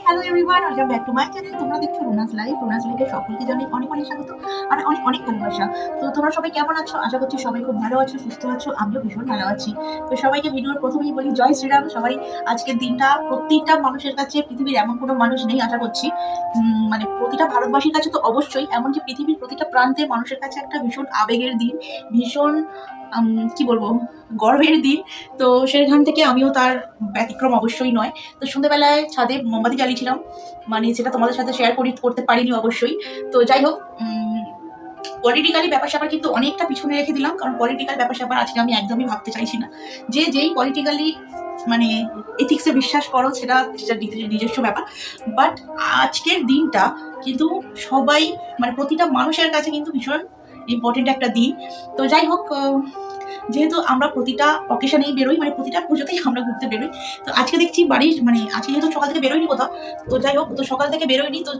Hello everyone, welcome back to my channel. তোমরা দেখছো Rona's live. Rona's লাইভে সকলকে জানাই অনেক অনেক স্বাগত আর অনেক অনেক ভালোবাসা। তো তোমরা সবাই কেমন আছো? আশা করছি সবাই খুব ভালো আছো, সুস্থ আছো। আমিও ভীষণ ভালো আছি। তো সবাইকে ভিডিওর প্রথমেই বলি জয় শ্রীরাম। সবাই আজকের দিনটা প্রত্যেকটা মানুষের কাছে, পৃথিবীর এমন কোনো মানুষ নেই আশা করছি, মানে প্রতিটা ভারতবাসীর কাছে তো অবশ্যই, এমনকি পৃথিবীর প্রতিটা প্রান্তের মানুষের কাছে একটা ভীষণ আবেগের দিন, ভীষণ কি বলবো, গর্বের দিন। তো সেখান থেকে আমিও তার ব্যতিক্রম অবশ্যই নয়। তো সন্ধ্যেবেলায় ছাদে মোমবাতি জ্বালিয়েছিলাম, মানে সেটা তোমাদের সাথে শেয়ার করতে পারিনি অবশ্যই। তো যাই হোক, পলিটিক্যালি ব্যাপার স্যাপার কিন্তু অনেকটা পিছনে রেখে দিলাম, কারণ পলিটিক্যাল ব্যাপার স্যাপার আজকে আমি একদমই ভাবতে চাইছি না। যে যেই পলিটিক্যালি মানে এথিক্সে বিশ্বাস করো, সেটা নিজস্ব ব্যাপার। বাট আজকের দিনটা কিন্তু সবাই, মানে প্রতিটা মানুষের কাছে কিন্তু ভীষণ ইম্পর্টেন্ট একটা দিন। তো যাই হোক, যেহেতু আমরা প্রতিটা অকেশনেই বেরোই, মানে প্রতিটা পুজোতেই আমরা ঘুরতে বেরোই। তো আজকে দেখছি বাড়ির, মানে আজকে যেহেতু সকাল থেকে বেরোয়নি কোথাও, তো যাই হোক, তো সকাল থেকে বেরোয়নি, তো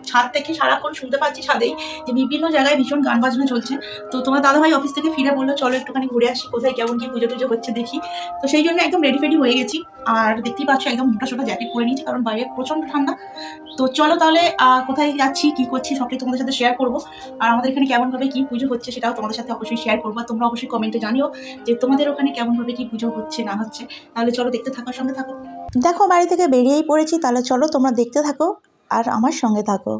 ছাদ থেকে সারাক্ষণ শুনতে পাচ্ছি ছাদেই যে বিভিন্ন জায়গায় ভীষণ গান বাজনা চলছে। তো তোমার দাদাভাই অফিস থেকে ফিরে বললো চলো একটুখানি ঘুরে আসি, কোথায় কেমন কি পুজো টুজো হচ্ছে দেখি। তো সেই জন্য একদম রেডি ফেডি হয়ে গেছি। আর দেখতেই পাচ্ছ একদম মোটা সোটা জ্যাকেট পরে নিয়েছি, কারণ বাইরে প্রচন্ড ঠান্ডা। তো চলো তাহলে কোথায় যাচ্ছি, কি করছি, সবটাই তোমাদের সাথে শেয়ার করবো। আর আমাদের এখানে কেমনভাবে কি পুজো হচ্ছে সেটাও তোমাদের সাথে অবশ্যই শেয়ার করবো। আর তোমরা অবশ্যই কমেন্টে জানিও যে তোমাদের ওখানে কেমনভাবে কি পুজো হচ্ছে না হচ্ছে। তাহলে চলো দেখতে থাকার সঙ্গে থাকো। দেখো বাড়ি থেকে বেরিয়েই পড়েছি, তাহলে চলো তোমরা দেখতে থাকো আর আমার সঙ্গে থাকো।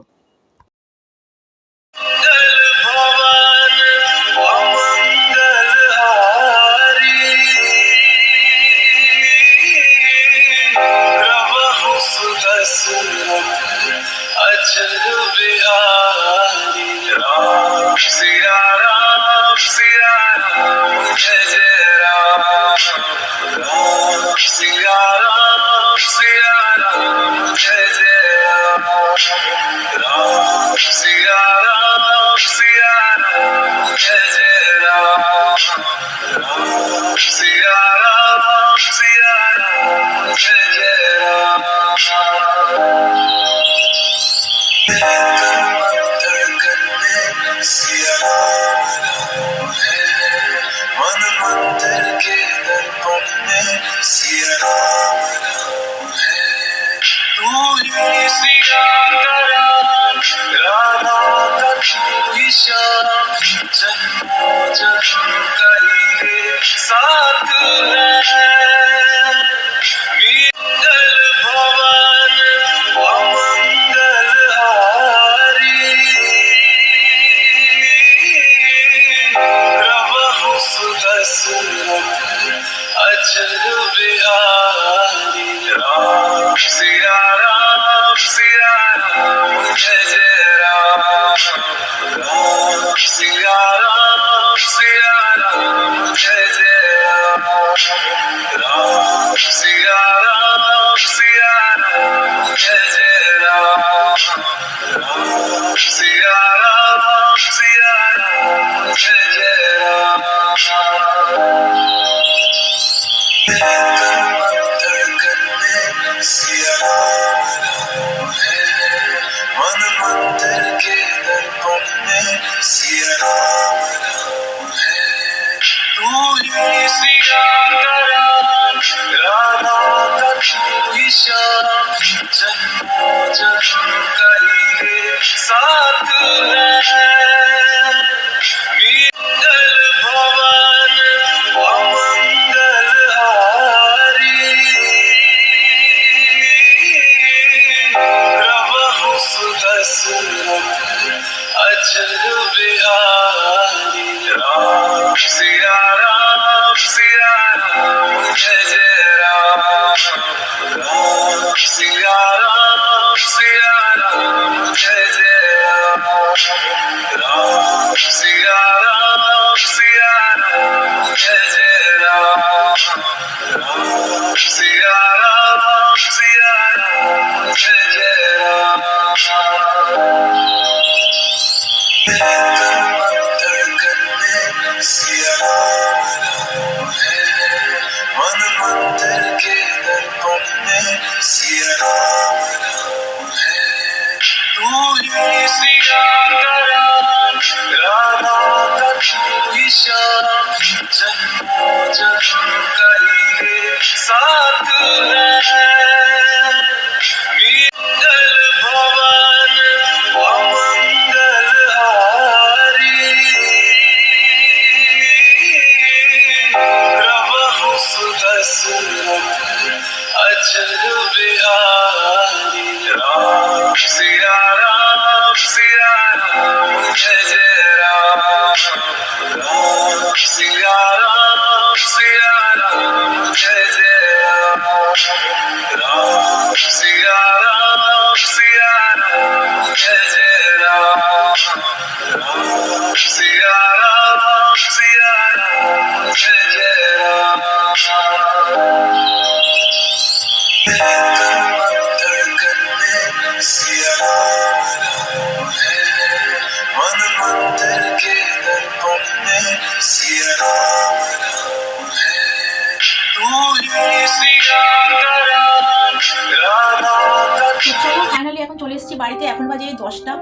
চলো ফাইনালি এখন চলে এসেছি বাড়িতে, এখন বাজে 10টা।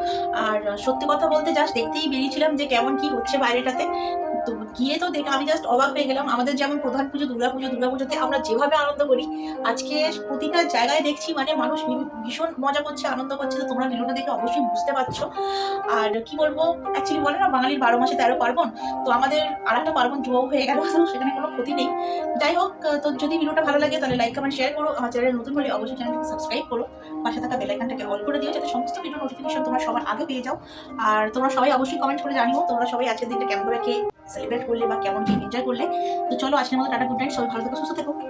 আর সত্যি কথা বলতে জাস্ট দেখতেই বেরিয়েছিলাম যে কেমন কি হচ্ছে বাইরেটাতে। তো গিয়ে তো দেখে আমি জাস্ট অবাক হয়ে গেলাম। আমাদের যেমন প্রধান পুজো দুর্গাপুজোতে আমরা যেভাবে আনন্দ করি, আজকে প্রতিটা জায়গায় দেখছি মানে মানুষ ভীষণ মজা করছে, আনন্দ করছে। তো তোমরা ভিডিওটা দেখে অবশ্যই বুঝতে পারছো। আর কি বলবো, অ্যাকচুয়ালি বলে না বাঙালির 12 মাসে 13 পার্বণ। তো আমাদের আরেকটা পার্বণ যোগ হয়ে গেল, তো সেখানে কোনো ক্ষতি নেই। যাই হোক, তো যদি ভিডিওটা ভালো লাগে তাহলে লাইক কমেন্ট শেয়ার করো। আমার চ্যানেলে নতুন হলে অবশ্যই চ্যানেলটাকে সাবস্ক্রাইব করো, পাশে থাকা বেল আইকনটাকে অল করে দিও যাতে সমস্ত ভিডিও নোটিফিকেশন তোমরা সবার আগে পেয়ে যাও। আর তোমরা সবাই অবশ্যই কমেন্ট করে জানিও তোমরা সবাই আজকের দিনটা কেমন ভাবে সেলিব্রেট করলে বা কেমন কি এনজয় করলে। তো চলো আজকের মতো টাটা, গুড নাইট, সবাই ভালো থেকো, সুস্থ থেকো।